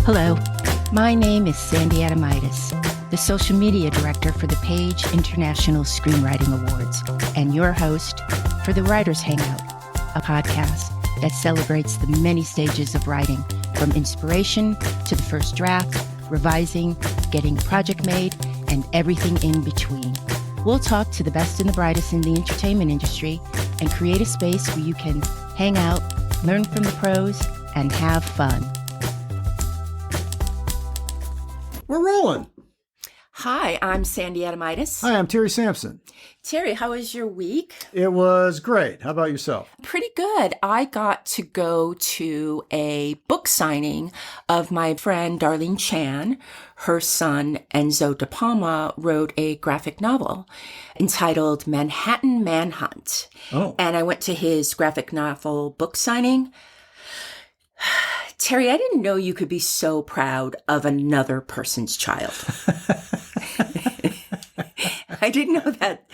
Hello, my name is Sandy Adamitis, the social media director for the Page International Screenwriting Awards, and your host for the Writers Hangout, a podcast that celebrates the many stages of writing, from inspiration to the first draft, revising, getting a project made, and everything in between. We'll talk to the best and the brightest in the entertainment industry and create a space where you can hang out, learn from the pros, and have fun. We're rolling. Hi, I'm Sandy Adamitis. Hi, I'm Terry Sampson. Terry, how was your week? It was great. How about yourself? Pretty good. I got to go to a book signing of my friend Darlene Chan. Her son, Enzo De Palma, wrote a graphic novel entitled Manhattan Manhunt. Oh. And I went to his graphic novel book signing. Terry, I didn't know you could be so proud of another person's child. I didn't know that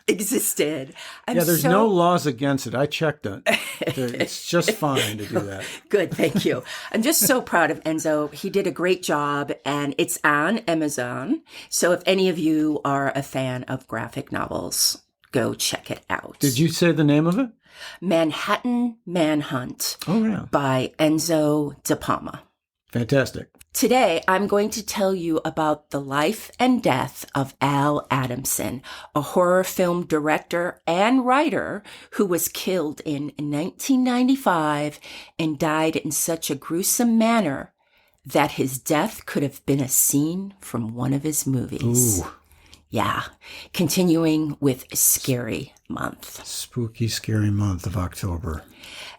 existed. There's no laws against it. I checked it. It's just fine to do that. Good, thank you. I'm just so proud of Enzo. He did a great job, and it's on Amazon. So if any of you are a fan of graphic novels, go check it out. Did you say the name of it? Manhattan Manhunt by Enzo De Palma. Fantastic. Today, I'm going to tell you about the life and death of Al Adamson, a horror film director and writer who was killed in 1995 and died in such a gruesome manner that his death could have been a scene from one of his movies. Ooh. Yeah, continuing with Scary Month. Spooky, scary month of October.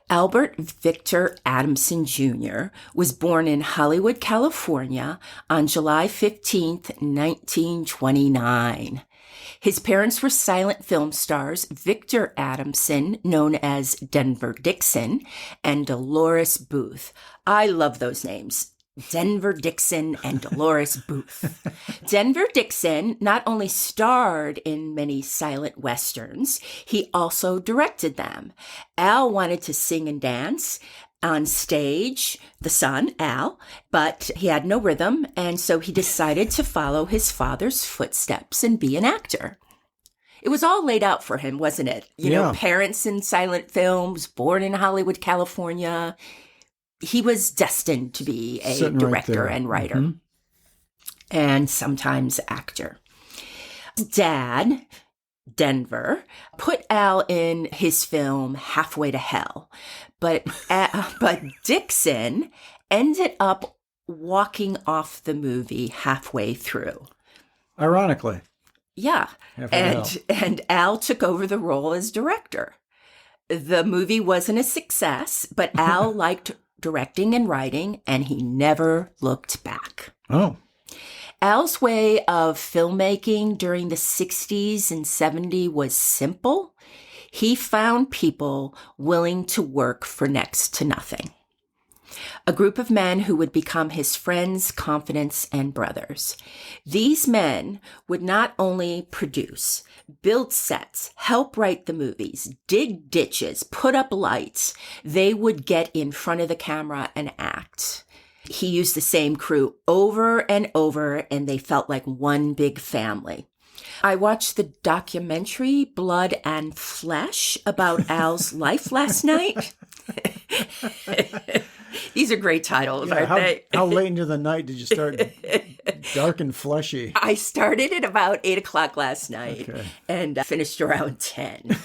Albert Victor Adamson Jr. was born in Hollywood, California on July 15th, 1929. His parents were silent film stars Victor Adamson, known as Denver Dixon, and Dolores Booth. I love those names. Denver Dixon and Dolores Booth. Denver Dixon not only starred in many silent westerns, he also directed them. Al wanted to sing and dance on stage, the son, Al, but he had no rhythm, and so he decided to follow his father's footsteps and be an actor. It was all laid out for him, wasn't it? You know, parents in silent films, born in Hollywood, California. He was destined to be a Sitting director and writer, and sometimes actor. Dad, Denver, put Al in his film Halfway to Hell, but Dixon ended up walking off the movie halfway through. Ironically. Yeah, and Al took over the role as director. The movie wasn't a success, but Al liked directing and writing, and he never looked back. Oh. Al's way of filmmaking during the 60s and 70s was simple. He found people willing to work for next to nothing. A group of men who would become his friends, confidants, and brothers. These men would not only produce, build sets, help write the movies, dig ditches, put up lights. They would get in front of the camera and act. He used the same crew over and over, and they felt like one big family. I watched the documentary Blood and Flesh about Al's life last night. These are great titles, aren't they? How late into the night did you start Dark and Fleshy? I started at about 8 o'clock last night and finished around 10.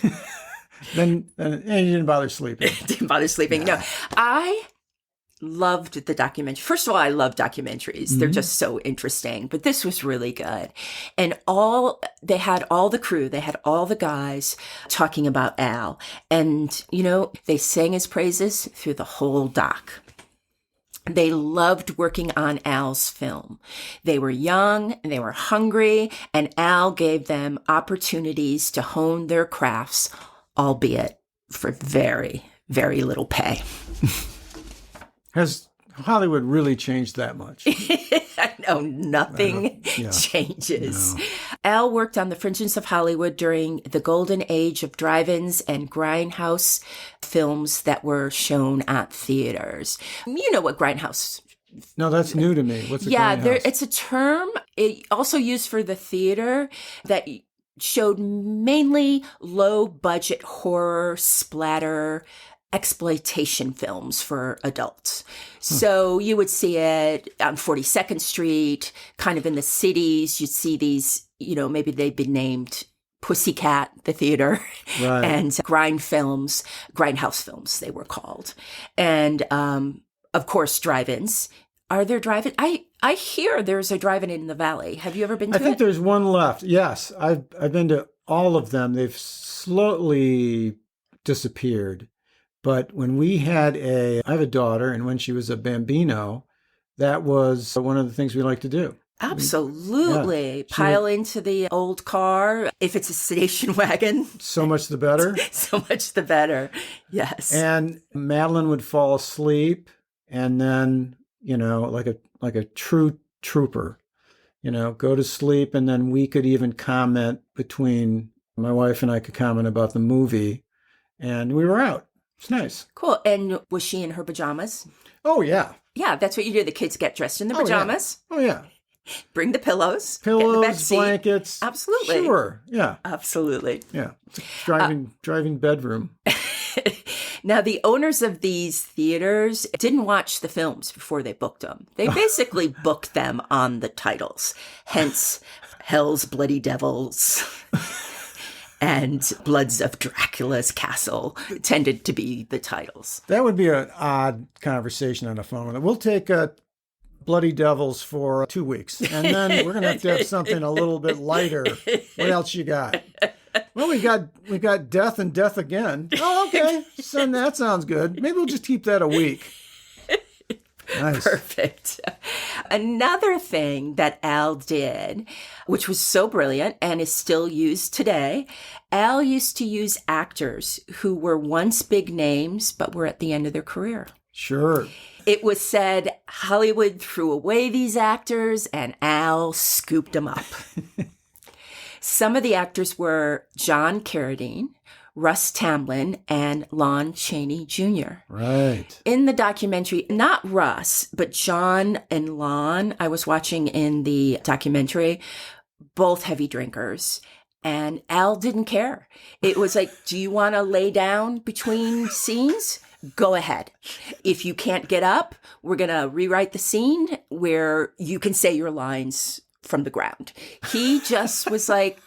Then you didn't bother sleeping. Didn't bother sleeping. No, I loved the documentary. First of all, I love documentaries. They're just so interesting, but this was really good. And they had all the crew, they had all the guys talking about Al. And, you know, they sang his praises through the whole doc. They loved working on Al's film. They were young and they were hungry, and Al gave them opportunities to hone their crafts, albeit for very, very little pay. Has Hollywood really changed that much? I know, nothing changes. No. Al worked on the fringes of Hollywood during the golden age of drive-ins and grindhouse films that were shown at theaters. You know what grindhouse No, that's new to me. What's a Yeah, grindhouse? it's a term also used for the theater that showed mainly low budget horror, splatter, exploitation films for adults. So you would see it on 42nd Street, kind of in the cities. You'd see these, maybe they'd been named Pussycat, the theater, Right. and grindhouse films, they were called. And, of course, drive-ins. Are there drive-in? I hear there's a drive-in in the Valley. Have you ever been to I think it? there's one left. Yes, I've been to all of them. They've slowly disappeared. But when I have a daughter, and when she was a bambino, that was one of the things we like to do. Absolutely. Yeah. Pile into the old car. If it's a station wagon, So much the better. so much the better. Yes. And Madeline would fall asleep, and then, like a true trooper, go to sleep, and then we could even comment between my wife and I could comment about the movie, and we were out. It's nice. Cool. And was she in her pajamas? Oh, yeah. Yeah, that's what you do. The kids get dressed in their pajamas. Oh, yeah. Bring the pillows. Get in the back seat. Blankets. Absolutely. Sure. Yeah. Absolutely. Yeah. It's a driving bedroom. Now, the owners of these theaters didn't watch the films before they booked them. They basically booked them on the titles. Hence, Hell's Bloody Devils and Bloods of Dracula's Castle tended to be the titles. That would be an odd conversation on the phone. We'll take Bloody Devils for 2 weeks, and then we're going to have something a little bit lighter. What else you got? Well, we got Death and Death Again. Oh, okay. Son, that sounds good. Maybe we'll just keep that a week. Nice. Perfect. Another thing that Al did, which was so brilliant and is still used today, Al used to use actors who were once big names but were at the end of their career. Sure. It was said Hollywood threw away these actors and Al scooped them up. Some of the actors were John Carradine, Russ Tamblyn, and Lon Chaney Jr. Right. In the documentary, not Russ, but John and Lon, I was watching in the documentary, both heavy drinkers. And Al didn't care. It was like, do you want to lay down between scenes? Go ahead. If you can't get up, we're going to rewrite the scene where you can say your lines from the ground. He just was like,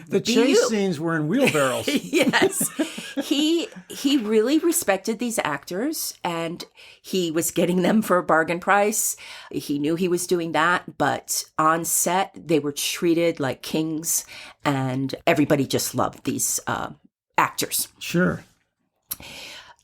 the chase scenes were in wheelbarrows. Yes. He really respected these actors, and he was getting them for a bargain price. He knew he was doing that, but on set, they were treated like kings, and everybody just loved these actors. Sure.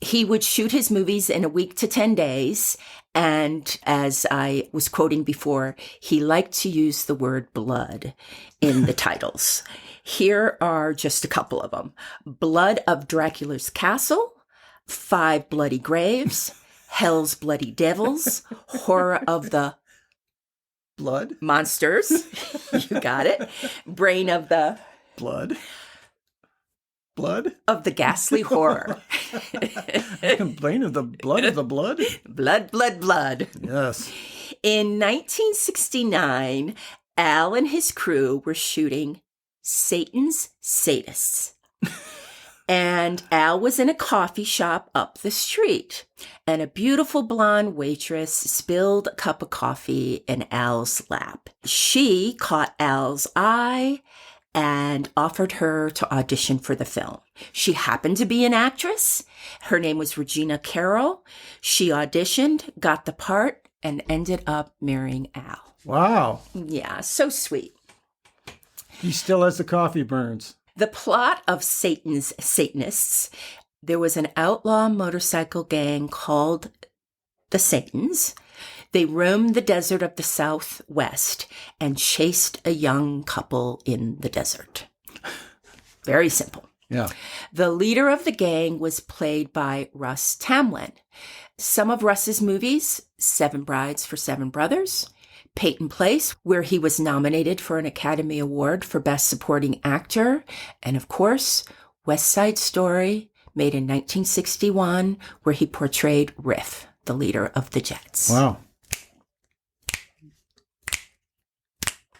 He would shoot his movies in a week to 10 days. And as I was quoting before, he liked to use the word blood in the titles. Here are just a couple of them. Blood of Dracula's Castle, 5 Bloody Graves, Hell's Bloody Devils, Horror of the Blood? Monsters. You got it. Brain of the... Blood? Of the Ghastly Horror. I complain of the blood of the blood? Blood, blood, blood. Yes. In 1969, Al and his crew were shooting Satan's Sadists. And Al was in a coffee shop up the street, and a beautiful blonde waitress spilled a cup of coffee in Al's lap. She caught Al's eye and offered her to audition for the film. She happened to be an actress. Her name was Regina Carroll. She auditioned, got the part, and ended up marrying Al. Wow. Yeah, so sweet. He still has the coffee burns. The plot of Satan's Satanists, there was an outlaw motorcycle gang called the Satans. They roamed the desert of the Southwest and chased a young couple in the desert. Very simple. Yeah. The leader of the gang was played by Russ Tamblyn. Some of Russ's movies, 7 Brides for 7 Brothers, Peyton Place, where he was nominated for an Academy Award for Best Supporting Actor, and of course, West Side Story, made in 1961, where he portrayed Riff, the leader of the Jets. Wow.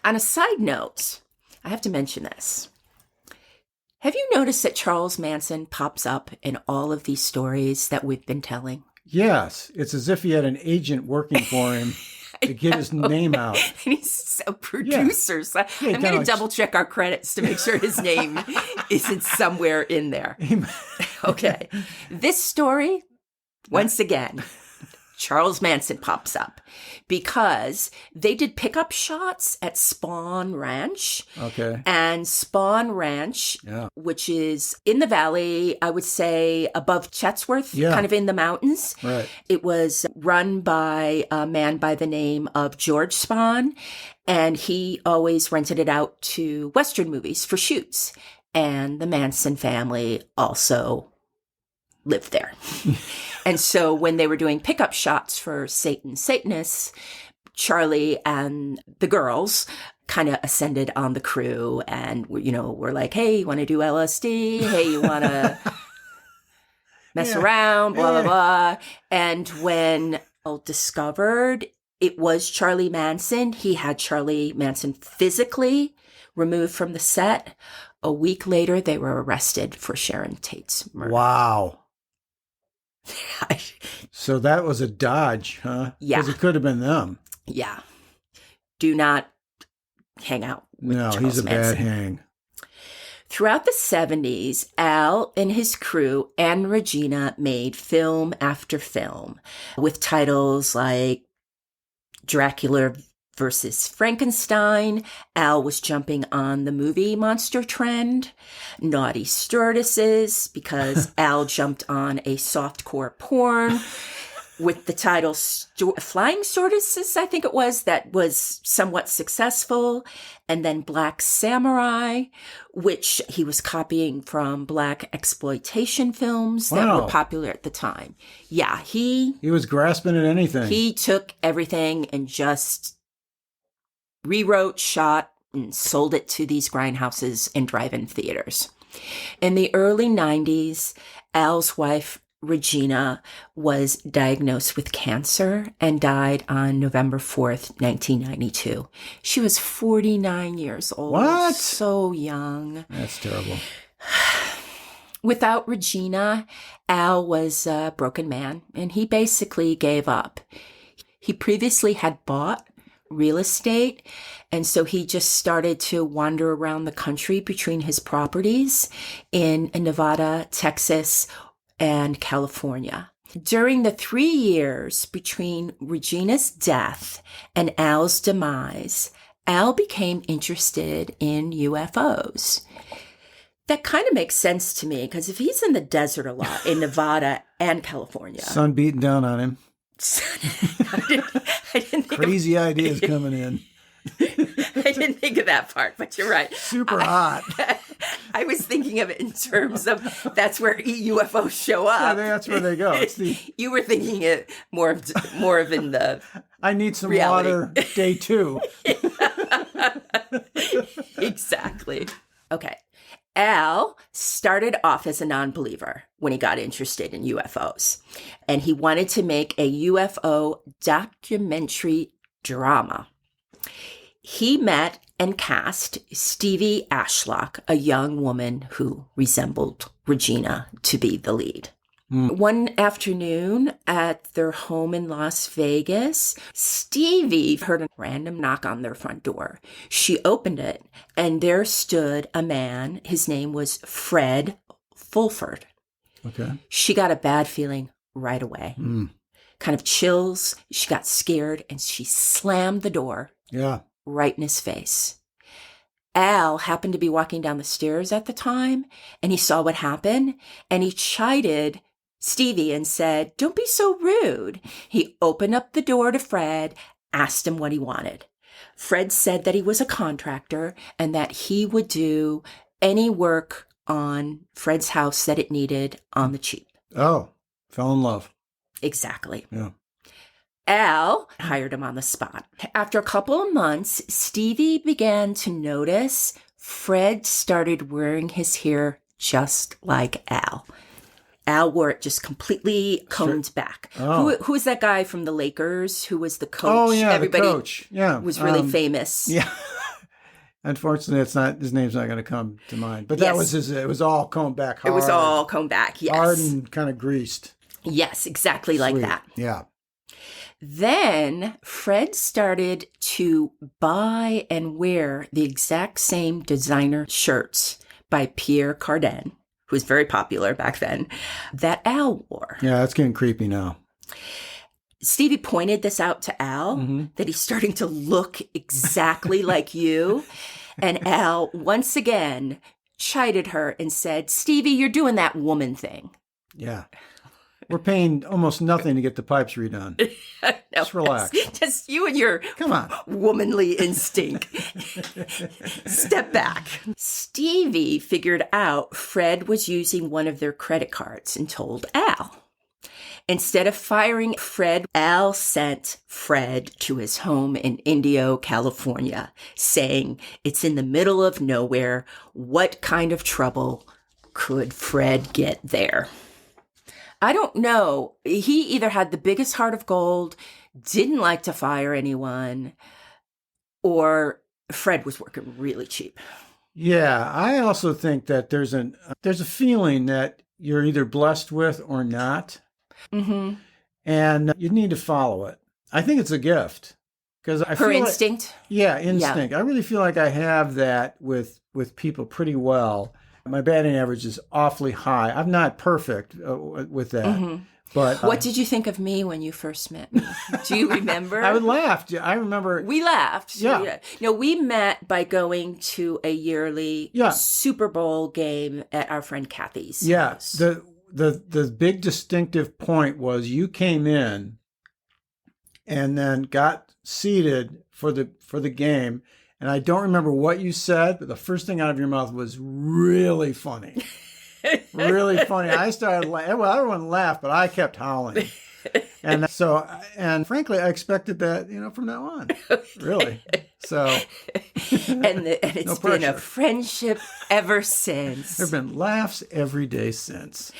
On a side note, I have to mention this. Have you noticed that Charles Manson pops up in all of these stories that we've been telling? Yes. It's as if he had an agent working for him to get his name out. And he's a producer. Yeah. So Yeah, I'm going to double check our credits to make sure his name isn't somewhere in there. Okay. This story, once again, Charles Manson pops up because they did pickup shots at Spawn Ranch. Okay. And Spawn Ranch, which is in the valley, I would say above Chatsworth, kind of in the mountains. Right. It was run by a man by the name of George Spahn, and he always rented it out to Western movies for shoots. And the Manson family also lived there. And so when they were doing pickup shots for Satanists, Charlie and the girls kind of ascended on the crew and, were like, hey, you want to do LSD? Hey, you want to mess around? Blah, blah, blah. And when discovered it was Charlie Manson, he had Charlie Manson physically removed from the set. A week later, they were arrested for Sharon Tate's murder. Wow. So that was a dodge, huh? Yeah. Because it could have been them. Yeah. Do not hang out with Charles he's a Manson. bad hang. Throughout the 70s, Al and his crew and Regina made film after film with titles like Dracula versus Frankenstein. Al was jumping on the movie monster trend. Naughty Stewardesses, because Al jumped on a softcore porn with the title Flying Stewardesses, I think it was, that was somewhat successful. And then Black Samurai, which he was copying from black exploitation films that were popular at the time. Yeah, he was grasping at anything. He took everything and just rewrote, shot, and sold it to these grindhouses and drive-in theaters. In the early 90s, Al's wife, Regina, was diagnosed with cancer and died on November 4th, 1992. She was 49 years old. What? So young. That's terrible. Without Regina, Al was a broken man, and he basically gave up. He previously had bought real estate, and so he just started to wander around the country between his properties in Nevada, Texas, and California. During the 3 years between Regina's death and Al's demise, Al became interested in UFOs. That kind of makes sense to me, because if he's in the desert a lot in Nevada and California. Sun beating down on him. I didn't think Crazy ideas coming in. I didn't think of that part, but you're right. Super hot. I was thinking of it in terms of that's where UFOs show up. Yeah, that's where they go. You were thinking it more of in the I need some reality. water, day 2. Exactly. Okay. Al started off as a non-believer when he got interested in UFOs, and he wanted to make a UFO documentary drama. He met and cast Stevie Ashlock, a young woman who resembled Regina, to be the lead. One afternoon at their home in Las Vegas, Stevie heard a random knock on their front door. She opened it, and there stood a man. His name was Fred Fulford. Okay. She got a bad feeling right away. Kind of chills. She got scared, and she slammed the door right in his face. Al happened to be walking down the stairs at the time, and he saw what happened, and he chided Stevie and said, "Don't be so rude." He opened up the door to Fred, asked him what he wanted. Fred said that he was a contractor and that he would do any work on Fred's house that it needed on the cheap. Oh, fell in love. Exactly. Yeah. Al hired him on the spot. After a couple of months, Stevie began to notice Fred started wearing his hair just like Al. Al wore it just completely combed back. Oh. Who is that guy from the Lakers who was the coach? Oh, yeah, Everybody the coach. Yeah. was really famous. Yeah. Unfortunately, his name's not going to come to mind. But that was it was all combed back hard. It was all combed back, yes. Hard and kind of greased. Yes, exactly like that. Yeah. Then Fred started to buy and wear the exact same designer shirts by Pierre Cardin, who was very popular back then, that Al wore. Yeah, that's getting creepy now. Stevie pointed this out to Al, that he's starting to look exactly like you. And Al, once again, chided her and said, Stevie, you're doing that woman thing. Yeah. We're paying almost nothing to get the pipes redone. Just relax. Just you and your womanly instinct. Step back. Stevie figured out Fred was using one of their credit cards and told Al. Instead of firing Fred, Al sent Fred to his home in Indio, California, saying, it's in the middle of nowhere. What kind of trouble could Fred get there? I don't know. He either had the biggest heart of gold, didn't like to fire anyone, or Fred was working really cheap. Yeah, I also think that there's a feeling that you're either blessed with or not. Mm-hmm. And you need to follow it. I think it's a gift. Because her instinct? Instinct. Yeah. I really feel like I have that with people pretty well. My batting average is awfully high. I'm not perfect with that. Mm-hmm. But what did you think of me when you first met me? Do you remember? I would laugh. I remember. We laughed. Yeah. No, we met by going to a yearly Super Bowl game at our friend Kathy's house. The big distinctive point was you came in and then got seated for the game. And I don't remember what you said, but the first thing out of your mouth was really funny. Really funny. I started laughing. Well, everyone laughed, but I kept howling. And frankly, I expected that, from now on. Really. So. And it's been a friendship ever since. There have been laughs every day since.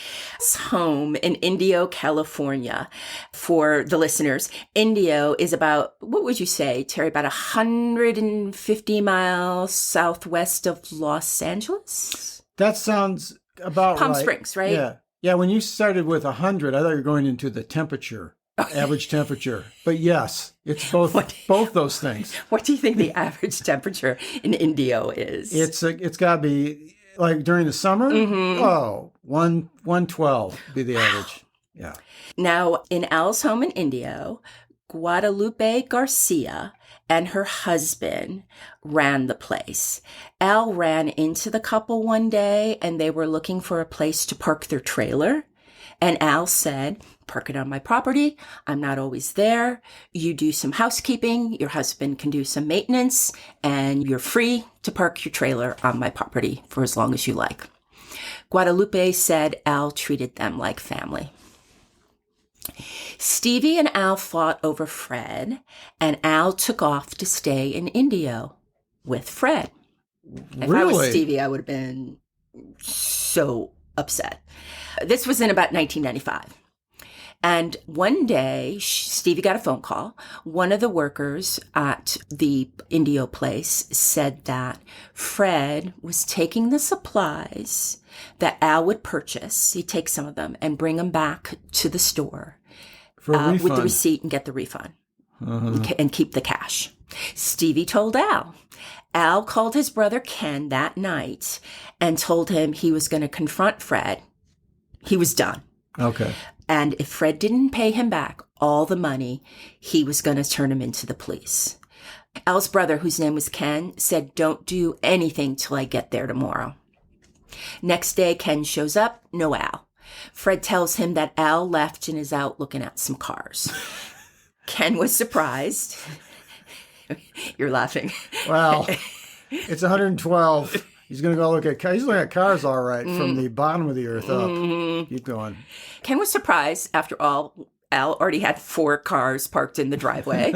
Home in Indio, California. For the listeners, Indio is about, what would you say, Terry, about 150 miles southwest of Los Angeles? That sounds about Palm right. Springs, right? Yeah. Yeah, when you started with 100, I thought you were going into the temperature, average temperature. But yes, it's both those things. What do you think the average temperature in Indio is? It's got to be, like during the summer, 112 would be the average. Yeah. Now, in Al's home in Indio, Guadalupe Garcia and her husband ran the place. Al ran into the couple one day and they were looking for a place to park their trailer. And Al said, park it on my property. I'm not always there. You do some housekeeping. Your husband can do some maintenance and you're free to park your trailer on my property for as long as you like. Guadalupe said Al treated them like family. Stevie and Al fought over Fred, and Al took off to stay in Indio with Fred. If I was Stevie, I would have been so upset. This was in about 1995. And one day, Stevie got a phone call. One of the workers at the Indio place said that Fred was taking the supplies that Al would purchase. He'd take some of them and bring them back to the store with the receipt and get the refund and keep the cash. Stevie told Al. Al called his brother Ken that night and told him he was going to confront Fred. He was done. Okay. And if Fred didn't pay him back all the money, he was going to turn him into the police. Al's brother, whose name was Ken, said, don't do anything till I get there tomorrow. Next day, Ken shows up, no Al. Fred tells him that Al left and is out looking at some cars. Ken was surprised. You're laughing. Well, it's 112. He's going to go look at cars. He's looking at cars all right from the bottom of the earth up. Keep going. Ken was surprised, after all, Al already had 4 cars parked in the driveway,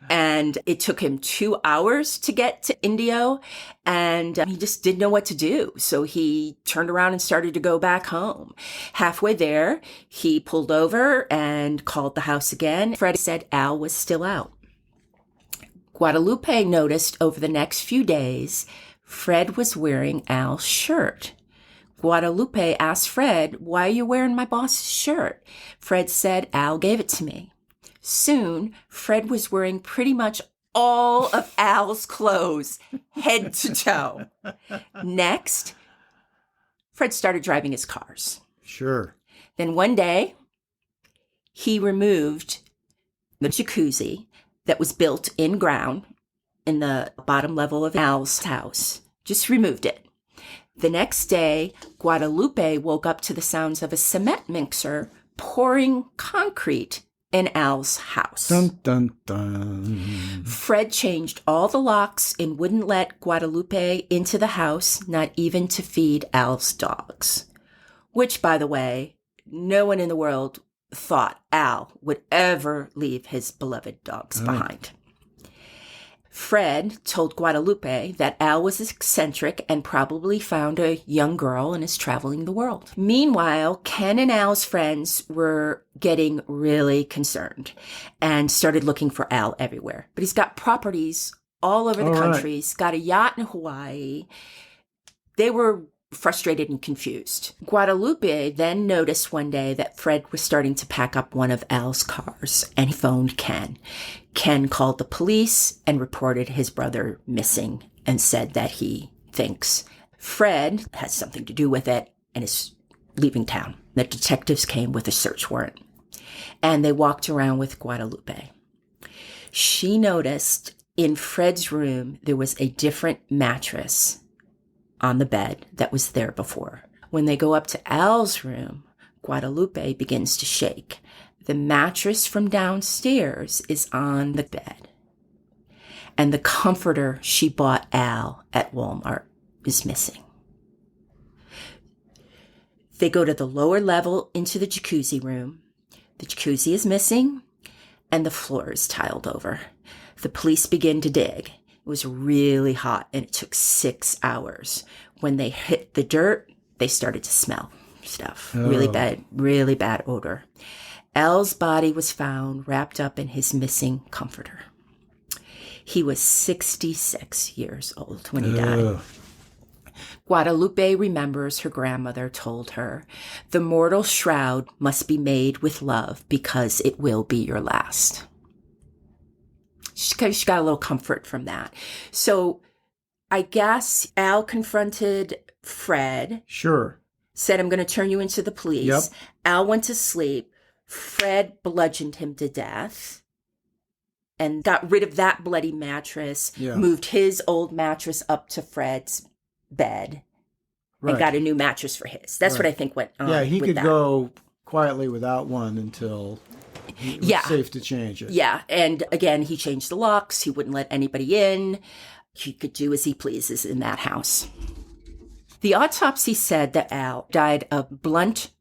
and it took him 2 hours to get to Indio, and he just didn't know what to do. So he turned around and started to go back home. Halfway there, he pulled over and called the house again. Fred said Al was still out. Guadalupe noticed over the next few days, Fred was wearing Al's shirt. Guadalupe asked Fred, "Why are you wearing my boss's shirt?" Fred said, "Al gave it to me." Soon, Fred was wearing pretty much all of Al's clothes, head to toe. Next, Fred started driving his cars. Sure. Then one day, he removed the jacuzzi that was built in ground in the bottom level of Al's house. Just removed it. The next day, Guadalupe woke up to the sounds of a cement mixer pouring concrete in Al's house. Dun, dun, dun. Fred changed all the locks and wouldn't let Guadalupe into the house, not even to feed Al's dogs. Which, by the way, no one in the world thought Al would ever leave his beloved dogs behind. Fred told Guadalupe that Al was eccentric and probably found a young girl and is traveling the world. Meanwhile, Ken and Al's friends were getting really concerned and started looking for Al everywhere. But he's got properties all over the country. He's got a yacht in Hawaii. They were frustrated and confused. Guadalupe then noticed one day that Fred was starting to pack up one of Al's cars, and he phoned Ken. Ken called the police and reported his brother missing and said that he thinks Fred has something to do with it and is leaving town. The detectives came with a search warrant, and they walked around with Guadalupe. She noticed in Fred's room there was a different mattress on the bed that was there before. When they go up to Al's room, Guadalupe begins to shake. The mattress from downstairs is on the bed. And the comforter she bought Al at Walmart is missing. They go to the lower level into the jacuzzi room. The jacuzzi is missing, and the floor is tiled over. The police begin to dig. It was really hot, and it took 6 hours. When they hit the dirt, they started to smell stuff. Really bad odor. Al's body was found wrapped up in his missing comforter. He was 66 years old when he died. Guadalupe remembers her grandmother told her, "The mortal shroud must be made with love because it will be your last." She got a little comfort from that. So I guess Al confronted Fred. Sure. Said, "I'm going to turn you into the police." Yep. Al went to sleep. Fred bludgeoned him to death and got rid of that bloody mattress, moved his old mattress up to Fred's bed, and got a new mattress for his. That's what I think went on. Yeah, he could go quietly without one until it was safe to change it. Yeah, and again, he changed the locks. He wouldn't let anybody in. He could do as he pleases in that house. The autopsy said that Al died of blunt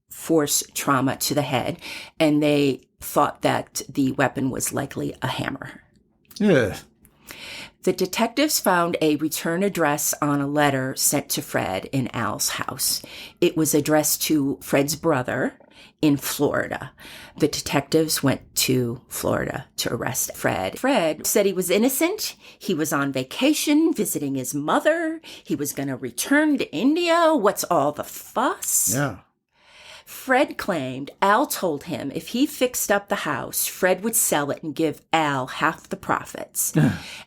force trauma to the head, and they thought that the weapon was likely a hammer. Yeah. The detectives found a return address on a letter sent to Fred in Al's house. It was addressed to Fred's brother in Florida. The detectives went to Florida to arrest Fred. Fred said he was innocent. He was on vacation visiting his mother. He was going to return to India. What's all the fuss? Yeah. Fred claimed Al told him if he fixed up the house, Fred would sell it and give Al half the profits.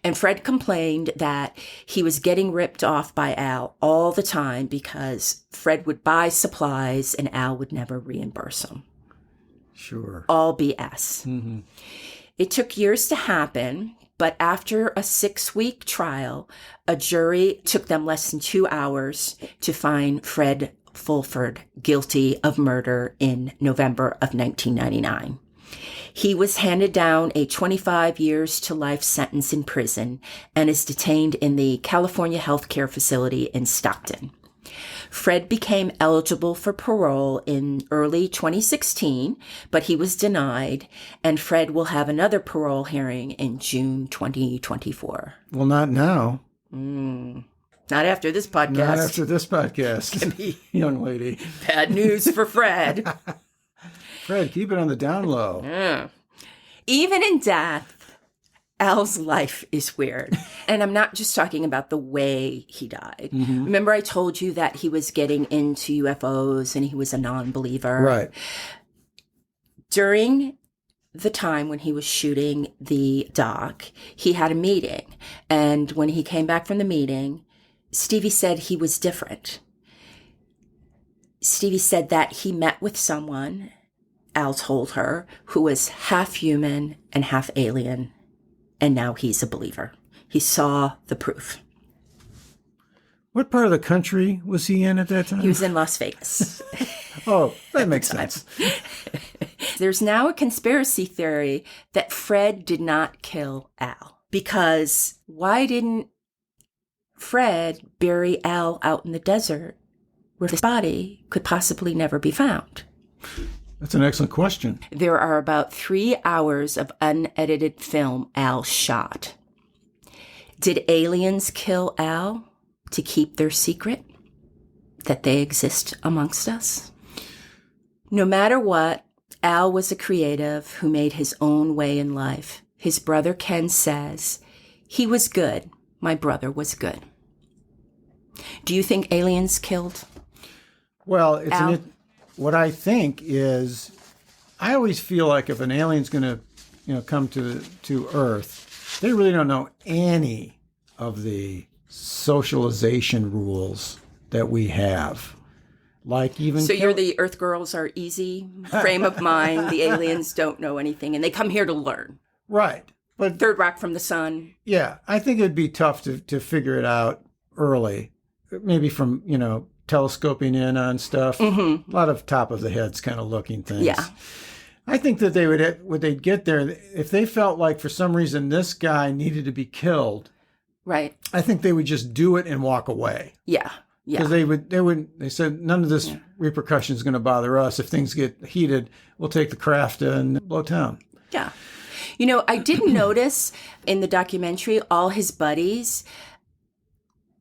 And Fred complained that he was getting ripped off by Al all the time because Fred would buy supplies and Al would never reimburse him. Sure. All BS. Mm-hmm. It took years to happen, but after a 6-week trial, a jury took them less than 2 hours to find Fred Fulford guilty of murder in November of 1999. He was handed down a 25 years to life sentence in prison and is detained in the California Healthcare Facility in Stockton. Fred became eligible for parole in early 2016, but he was denied, and Fred will have another parole hearing in June 2024. Well, not now. Not after this podcast. Not after this podcast, Can be young lady. bad news for Fred. Fred, keep it on the down low. Yeah. Even in death, Al's life is weird. And I'm not just talking about the way he died. Mm-hmm. Remember I told you that he was getting into UFOs and he was a non-believer? Right. During the time when he was shooting the doc, he had a meeting. And when he came back from the meeting, Stevie said he was different. Stevie said that he met with someone, Al told her, who was half human and half alien. And now he's a believer. He saw the proof. What part of the country was he in at that time? He was in Las Vegas. Oh, that makes sense. There's now a conspiracy theory that Fred did not kill Al. Because why didn't Fred bury Al out in the desert where his body could possibly never be found? That's an excellent question. There are about 3 hours of unedited film Al shot. Did aliens kill Al to keep their secret that they exist amongst us? No matter what, Al was a creative who made his own way in life. His brother Ken says, "He was good. My brother was good." Do you think aliens killed Well, Al? What I think is, I always feel like if an alien's going to, come to Earth, they really don't know any of the socialization rules that we have. Like even So you're the Earth girls are easy frame of mind. The aliens don't know anything, and they come here to learn. right, but Third rock from the sun. yeah, I think it'd be tough to figure it out early, maybe from telescoping in on stuff. Mm-hmm. A lot of top of the heads kind of looking things. Yeah. I think that they'd get there if they felt like for some reason this guy needed to be killed. Right. I think they would just do it and walk away. Yeah. Yeah. Because they said none of this repercussion is going to bother us. If things get heated, we'll take the craft and blow town. Yeah. I didn't notice in the documentary, all his buddies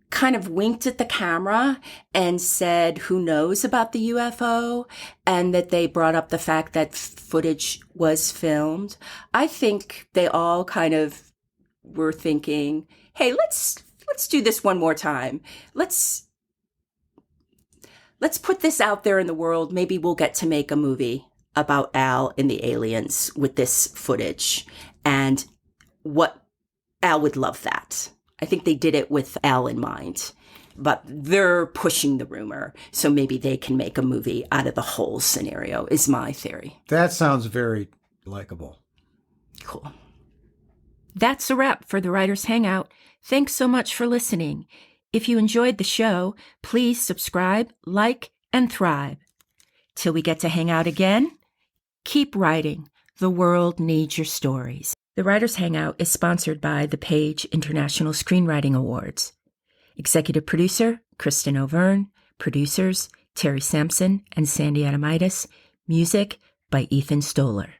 kind of winked at the camera and said, who knows about the UFO? And that they brought up the fact that footage was filmed. I think they all kind of were thinking, hey, let's do this one more time. Let's put this out there in the world. Maybe we'll get to make a movie about Al and the aliens with this footage. And Al would love that. I think they did it with Al in mind, but they're pushing the rumor. So maybe they can make a movie out of the whole scenario is my theory. That sounds very likable. Cool. That's a wrap for the Writers Hangout. Thanks so much for listening. If you enjoyed the show, please subscribe, like, and thrive. Till we get to hang out again, keep writing. The world needs your stories. The Writers Hangout is sponsored by the Page International Screenwriting Awards. Executive producer, Kristen O'Verne. Producers, Terry Sampson and Sandy Adamitis. Music by Ethan Stoller.